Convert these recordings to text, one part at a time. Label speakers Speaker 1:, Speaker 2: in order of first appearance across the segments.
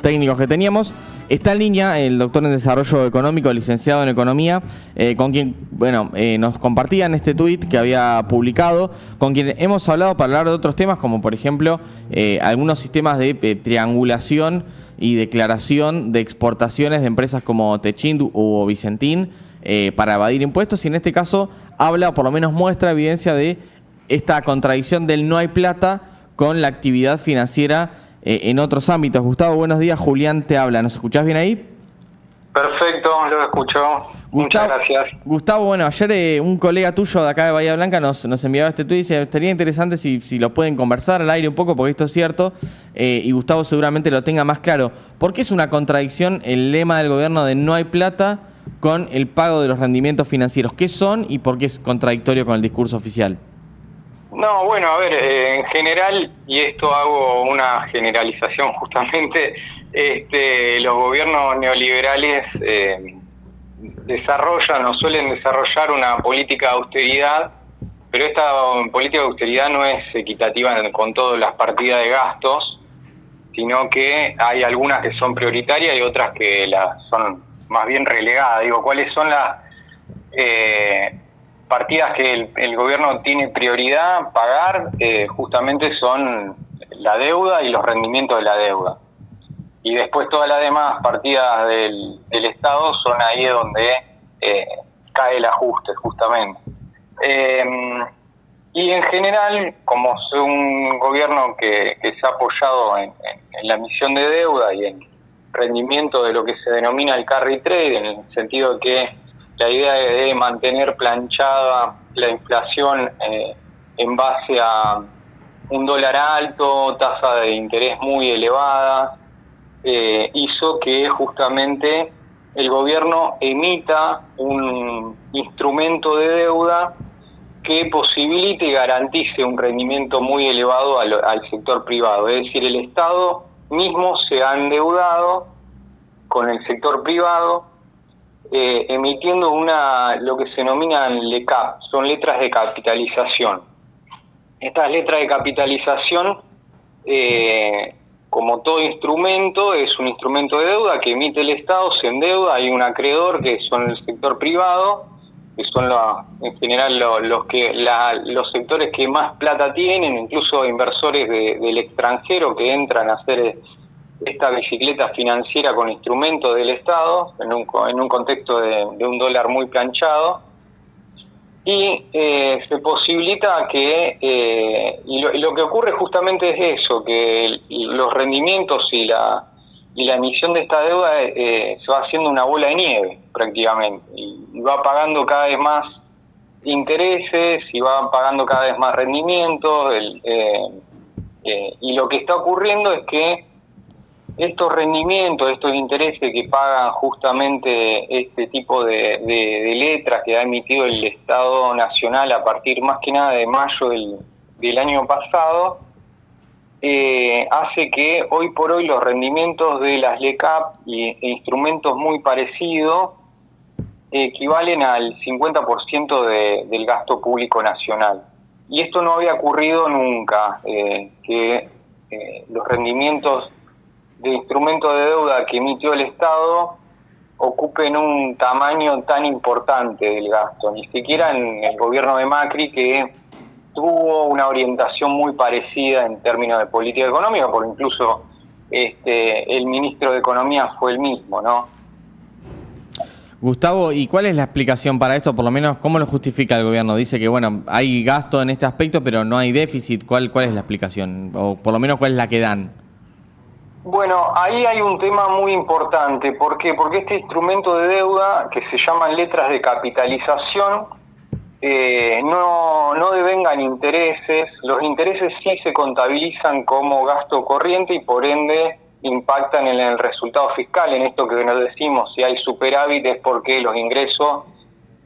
Speaker 1: técnicos que teníamos. Está en línea el doctor en Desarrollo Económico, licenciado en Economía, con quien nos compartían este tuit que había publicado, con quien hemos hablado para hablar de otros temas, como por ejemplo algunos sistemas de triangulación y declaración de exportaciones de empresas como Techint o Vicentín para evadir impuestos, y en este caso habla, o por lo menos muestra evidencia de esta contradicción del no hay plata con la actividad financiera en otros ámbitos. Gustavo, buenos días. Julián te habla. ¿Nos escuchás bien ahí?
Speaker 2: Perfecto, lo escucho. Muchas gracias.
Speaker 1: Gustavo, bueno, ayer un colega tuyo de acá de Bahía Blanca nos enviaba este tuit y dice, estaría interesante si lo pueden conversar al aire un poco, porque esto es cierto, y Gustavo seguramente lo tenga más claro. ¿Por qué es una contradicción el lema del gobierno de no hay plata con el pago de los rendimientos financieros? ¿Qué son y por qué es contradictorio con el discurso oficial?
Speaker 2: No, bueno, a ver, en general, y esto hago una generalización justamente, los gobiernos neoliberales desarrollan o suelen desarrollar una política de austeridad, pero esta política de austeridad no es equitativa con todas las partidas de gastos, sino que hay algunas que son prioritarias y otras que son más bien relegadas. Digo, ¿cuáles son las partidas que el gobierno tiene prioridad pagar? Justamente son la deuda y los rendimientos de la deuda. Y después todas las demás partidas del Estado son ahí donde cae el ajuste, justamente. Y en general, como es un gobierno que se ha apoyado en la emisión de deuda y en rendimiento de lo que se denomina el carry trade, en el sentido de que la idea de mantener planchada la inflación en base a un dólar alto, tasa de interés muy elevada, hizo que justamente el gobierno emita un instrumento de deuda que posibilite y garantice un rendimiento muy elevado al sector privado. Es decir, el Estado mismo se ha endeudado con el sector privado, emitiendo lo que se denominan LECAP, son letras de capitalización. Estas letras de capitalización, como todo instrumento, es un instrumento de deuda que emite el Estado, se endeuda, hay un acreedor que son el sector privado, que son en general los sectores que más plata tienen, incluso inversores del extranjero que entran a hacer esta bicicleta financiera con instrumentos del Estado, en un contexto de un dólar muy planchado, y se posibilita que, lo que ocurre justamente es eso, que los rendimientos y la emisión de esta deuda se va haciendo una bola de nieve prácticamente, y va pagando cada vez más intereses y va pagando cada vez más rendimientos, y lo que está ocurriendo es que estos rendimientos, estos intereses que pagan justamente este tipo de letras que ha emitido el Estado Nacional a partir más que nada de mayo del año pasado, hace que hoy por hoy los rendimientos de las LECAP e instrumentos muy parecidos equivalen al 50% del gasto público nacional. Y esto no había ocurrido nunca, que los rendimientos de instrumentos de deuda que emitió el Estado ocupen un tamaño tan importante del gasto, ni siquiera en el gobierno de Macri, que tuvo una orientación muy parecida en términos de política económica, porque incluso el ministro de Economía fue el mismo, ¿no?
Speaker 1: Gustavo, ¿y cuál es la explicación para esto? Por lo menos, ¿cómo lo justifica el gobierno? Dice que, bueno, hay gasto en este aspecto, pero no hay déficit. ¿Cuál es la explicación? O por lo menos, ¿cuál es la que dan?
Speaker 2: Bueno, ahí hay un tema muy importante. ¿Por qué? Porque este instrumento de deuda, que se llaman letras de capitalización, no devengan intereses. Los intereses sí se contabilizan como gasto corriente y por ende impactan en el resultado fiscal. En esto que nos decimos, si hay superávit es porque los ingresos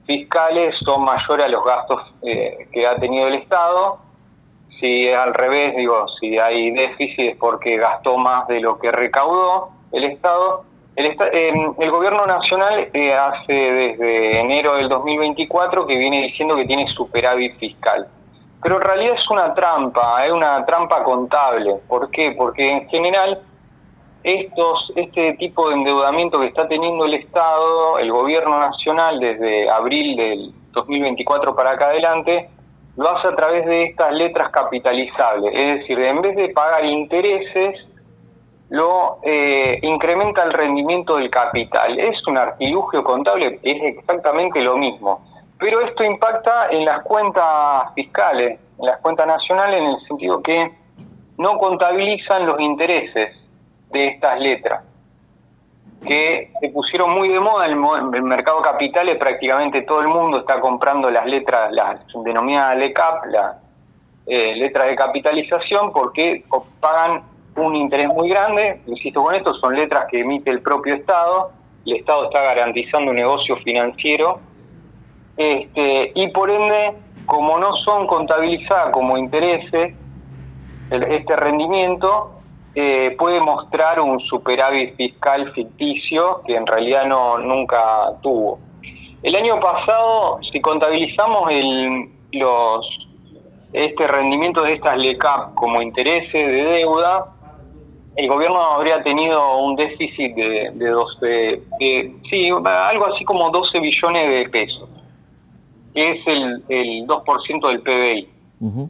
Speaker 2: fiscales son mayores a los gastos que ha tenido el Estado. Si es al revés, si hay déficit es porque gastó más de lo que recaudó el Estado. El gobierno nacional hace desde enero del 2024 que viene diciendo que tiene superávit fiscal. Pero en realidad es una trampa contable. ¿Por qué? Porque en general este tipo de endeudamiento que está teniendo el Estado, el gobierno nacional, desde abril del 2024 para acá adelante, lo hace a través de estas letras capitalizables. Es decir, en vez de pagar intereses, lo incrementa el rendimiento del capital. Es un artilugio contable que es exactamente lo mismo. Pero esto impacta en las cuentas fiscales, en las cuentas nacionales, en el sentido que no contabilizan los intereses de estas letras, que se pusieron muy de moda en el mercado de capitales. Prácticamente todo el mundo está comprando las letras, las denominadas LECAP, las letras de capitalización, porque pagan un interés muy grande. Insisto con esto, son letras que emite el propio Estado. El Estado está garantizando un negocio financiero, y por ende, como no son contabilizadas como intereses, este rendimiento puede mostrar un superávit fiscal ficticio que en realidad nunca tuvo. El año pasado, si contabilizamos este rendimiento de estas LECAP como intereses de deuda, el gobierno habría tenido un déficit algo así como 12 billones de pesos, que es el 2% del PBI. Uh-huh.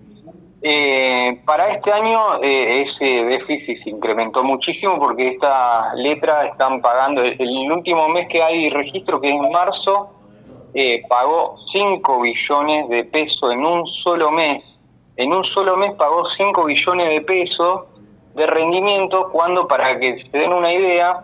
Speaker 2: Para este año ese déficit se incrementó muchísimo, porque estas letras están pagando, el último mes que hay registro, que es en marzo, pagó 5 billones de pesos en un solo mes. En un solo mes pagó 5 billones de pesos de rendimiento, cuando, para que se den una idea,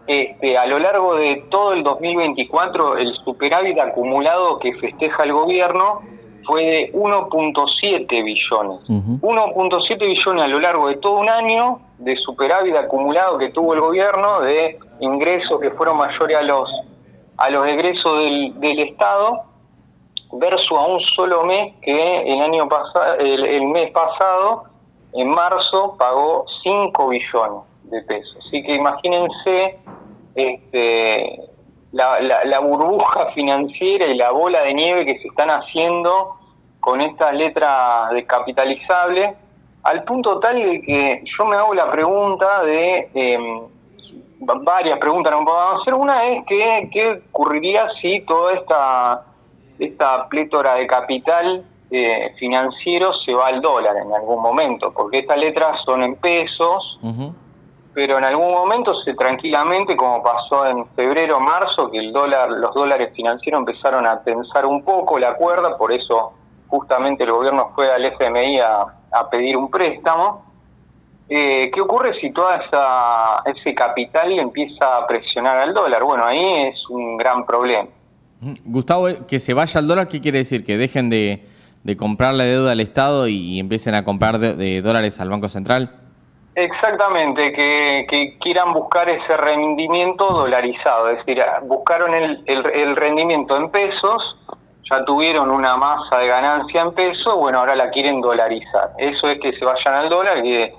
Speaker 2: a lo largo de todo el 2024, el superávit acumulado que festeja el gobierno fue de 1.7 billones. Uh-huh. 1.7 billones a lo largo de todo un año de superávit acumulado que tuvo el gobierno, de ingresos que fueron mayores a los egresos del Estado, versus a un solo mes que el mes pasado, en marzo, pagó 5 billones de pesos. Así que imagínense la burbuja financiera y la bola de nieve que se están haciendo con estas letras descapitalizables, al punto tal de que yo me hago la pregunta varias preguntas no podemos hacer. Una es ¿qué ocurriría si toda esta plétora de capital financiero se va al dólar en algún momento? Porque estas letras son en pesos, uh-huh, pero en algún momento tranquilamente, como pasó en febrero, marzo, que los dólares financieros empezaron a tensar un poco la cuerda, por eso justamente el gobierno fue al FMI a pedir un préstamo. ¿Qué ocurre si todo ese capital empieza a presionar al dólar? Bueno, ahí es un gran problema.
Speaker 1: Gustavo, que se vaya al dólar, ¿qué quiere decir? ¿Que dejen de comprar la deuda al Estado y empiecen a comprar de dólares al Banco Central?
Speaker 2: Exactamente, que quieran buscar ese rendimiento dolarizado, es decir, buscaron el rendimiento en pesos, ya tuvieron una masa de ganancia en pesos, bueno, ahora la quieren dolarizar. Eso es que se vayan al dólar, y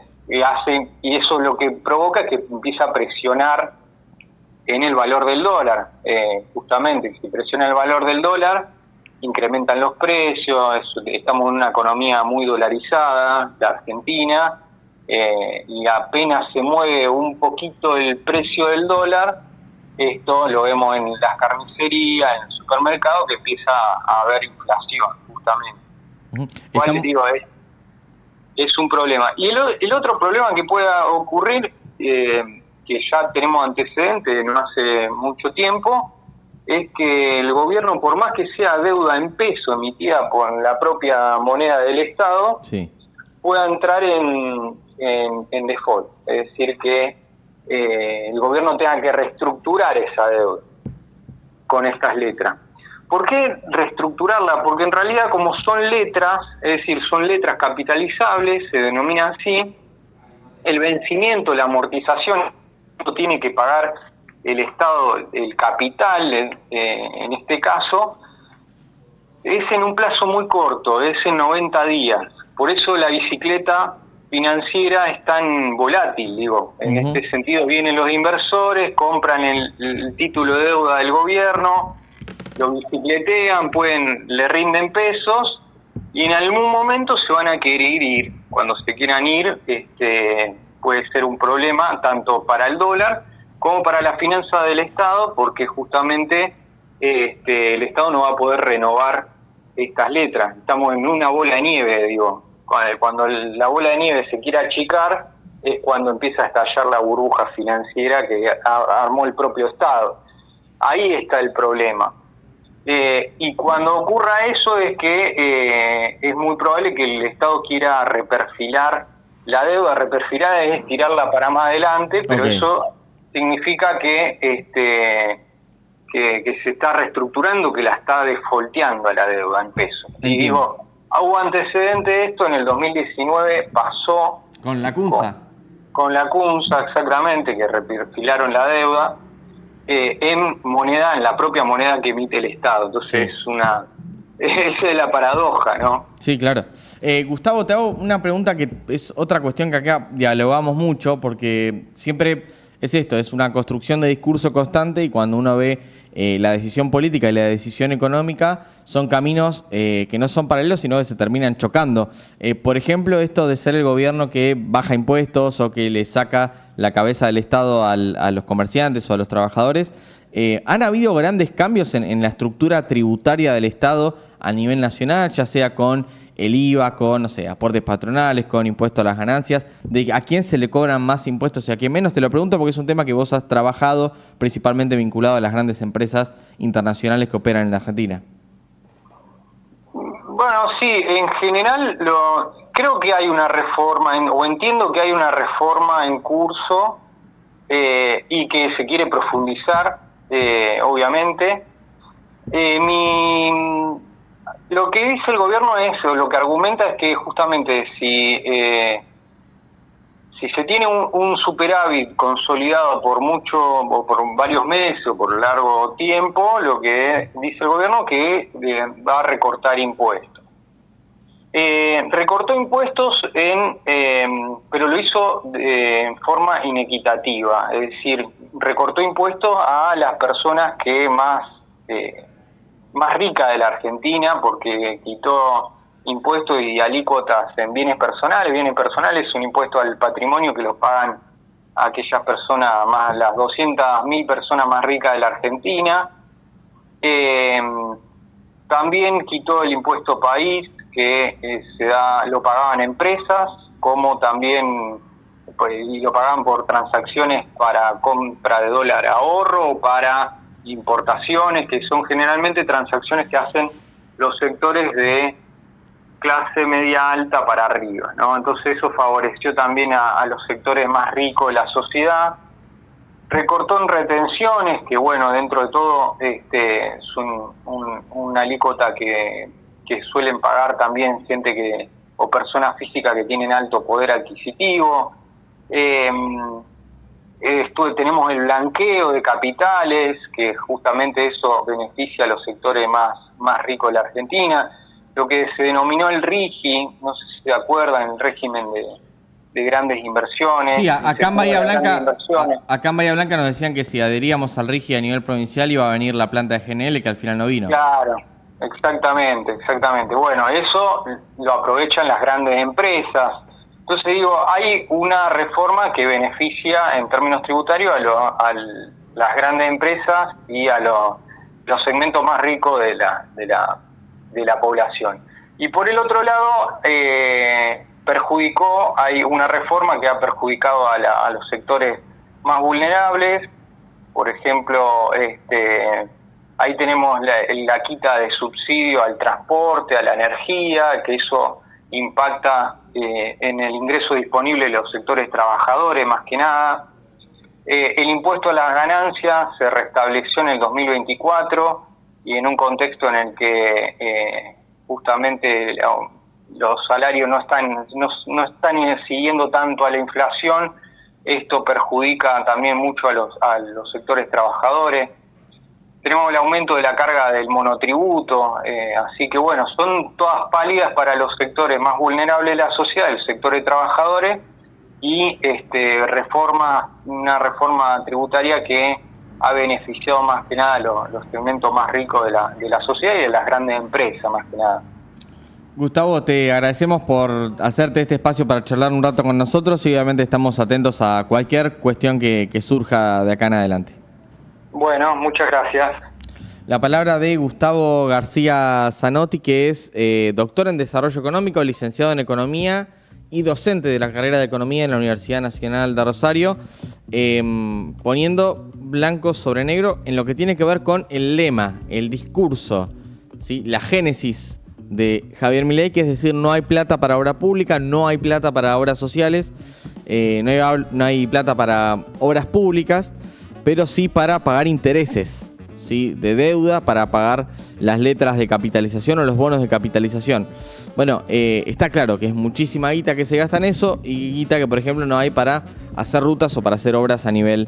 Speaker 2: eso lo que provoca es que empieza a presionar en el valor del dólar. Justamente, si presiona el valor del dólar, incrementan los precios. Estamos en una economía muy dolarizada, la Argentina, y apenas se mueve un poquito el precio del dólar, esto lo vemos en las carnicerías, en el supermercado, que empieza a haber inflación, justamente. Uh-huh. Digo, es un problema. Y el otro problema que pueda ocurrir, que ya tenemos antecedentes no hace mucho tiempo, es que el gobierno, por más que sea deuda en peso emitida por la propia moneda del Estado, sí, pueda entrar en default. Es decir, que el gobierno tenga que reestructurar esa deuda con estas letras. ¿Por qué reestructurarla? Porque en realidad, como son letras, es decir, son letras capitalizables, se denomina así, el vencimiento, la amortización, tiene que pagar el Estado, el capital, en este caso, es en un plazo muy corto, es en 90 días. Por eso la bicicleta financiera es tan volátil, digo. En uh-huh. Este sentido, vienen los inversores, compran el título de deuda del gobierno, lo bicicletean, le rinden pesos, y en algún momento se van a querer ir. Cuando se quieran ir, puede ser un problema tanto para el dólar como para la finanza del Estado, porque justamente el Estado no va a poder renovar estas letras. Estamos en una bola de nieve, digo. Cuando la bola de nieve se quiere achicar es cuando empieza a estallar la burbuja financiera que armó el propio Estado. Ahí está el problema. Y cuando ocurra eso es que es muy probable que el Estado quiera reperfilar la deuda. Reperfilar es tirarla para más adelante, pero eso significa que se está reestructurando, que la está defaulteando a la deuda en pesos. Y digo, hubo antecedente de esto, en el 2019 pasó...
Speaker 1: ¿Con la CUNSA?
Speaker 2: Con la CUNSA, exactamente, que reperfilaron la deuda en moneda, en la propia moneda que emite el Estado. Entonces esa es la paradoja, ¿no?
Speaker 1: Sí, claro. Gustavo, te hago una pregunta que es otra cuestión que acá dialogamos mucho, porque siempre es esto, es una construcción de discurso constante, y cuando uno ve la decisión política y la decisión económica, son caminos que no son paralelos, sino que se terminan chocando. Por ejemplo, esto de ser el gobierno que baja impuestos o que le saca la cabeza del Estado a los comerciantes o a los trabajadores. ¿Han habido grandes cambios en la estructura tributaria del Estado a nivel nacional, ya sea con el IVA, con, no sé, aportes patronales, con impuestos a las ganancias, de a quién se le cobran más impuestos y a quién menos? Te lo pregunto porque es un tema que vos has trabajado principalmente vinculado a las grandes empresas internacionales que operan en la Argentina.
Speaker 2: Bueno, sí, en general creo que hay una reforma, o entiendo que hay una reforma en curso y que se quiere profundizar, obviamente. Lo que dice el gobierno es, o lo que argumenta es que justamente si se tiene un superávit consolidado por mucho, o por varios meses, o por largo tiempo, lo que dice el gobierno que va a recortar impuestos. Recortó impuestos pero lo hizo en forma inequitativa, es decir, recortó impuestos a las personas que más rica de la Argentina, porque quitó impuestos y alícuotas en bienes personales. Bienes personales es un impuesto al patrimonio que lo pagan aquellas personas, más las 200.000 personas más ricas de la Argentina. También quitó el impuesto país, que lo pagaban empresas, como también y lo pagaban por transacciones para compra de dólar ahorro o para importaciones, que son generalmente transacciones que hacen los sectores de clase media alta para arriba, ¿no? Entonces eso favoreció también a los sectores más ricos de la sociedad. Recortó en retenciones, que bueno, dentro de todo es una alícuota que suelen pagar también gente o personas físicas que tienen alto poder adquisitivo. Tenemos el blanqueo de capitales, que justamente eso beneficia a los sectores más ricos de la Argentina. Lo que se denominó el RIGI, no sé si se acuerdan, el régimen de grandes inversiones.
Speaker 1: Sí, acá en Bahía Blanca nos decían que si adheríamos al RIGI a nivel provincial iba a venir la planta de GNL, que al final no vino.
Speaker 2: Claro, exactamente. Bueno, eso lo aprovechan las grandes empresas. Entonces digo, hay una reforma que beneficia en términos tributarios a las grandes empresas y a los segmentos más ricos de la población. Y por el otro lado, hay una reforma que ha perjudicado a los sectores más vulnerables. Por ejemplo, ahí tenemos la quita de subsidio al transporte, a la energía, que eso impacta en el ingreso disponible de los sectores trabajadores, más que nada. El impuesto a las ganancias se restableció en el 2024 y en un contexto en el que justamente los salarios no están siguiendo tanto a la inflación. Esto perjudica también mucho a los sectores trabajadores. Tenemos el aumento de la carga del monotributo, así que bueno, son todas pálidas para los sectores más vulnerables de la sociedad, el sector de trabajadores, y una reforma tributaria que ha beneficiado más que nada a los segmentos más ricos de la sociedad y de las grandes empresas, más que nada.
Speaker 1: Gustavo, te agradecemos por hacerte este espacio para charlar un rato con nosotros y obviamente estamos atentos a cualquier cuestión que surja de acá en adelante.
Speaker 2: Bueno, muchas gracias.
Speaker 1: La palabra de Gustavo García Zanotti, que es doctor en Desarrollo Económico, licenciado en Economía y docente de la carrera de Economía en la Universidad Nacional de Rosario, poniendo blanco sobre negro en lo que tiene que ver con el lema, el discurso, ¿sí? La génesis de Javier Milei, que es decir, no hay plata para obra pública, no hay plata para obras sociales, no hay plata para obras públicas, pero sí para pagar intereses, ¿sí? De deuda, para pagar las letras de capitalización o los bonos de capitalización. Bueno, está claro que es muchísima guita que se gasta en eso y guita que, por ejemplo, no hay para hacer rutas o para hacer obras a nivel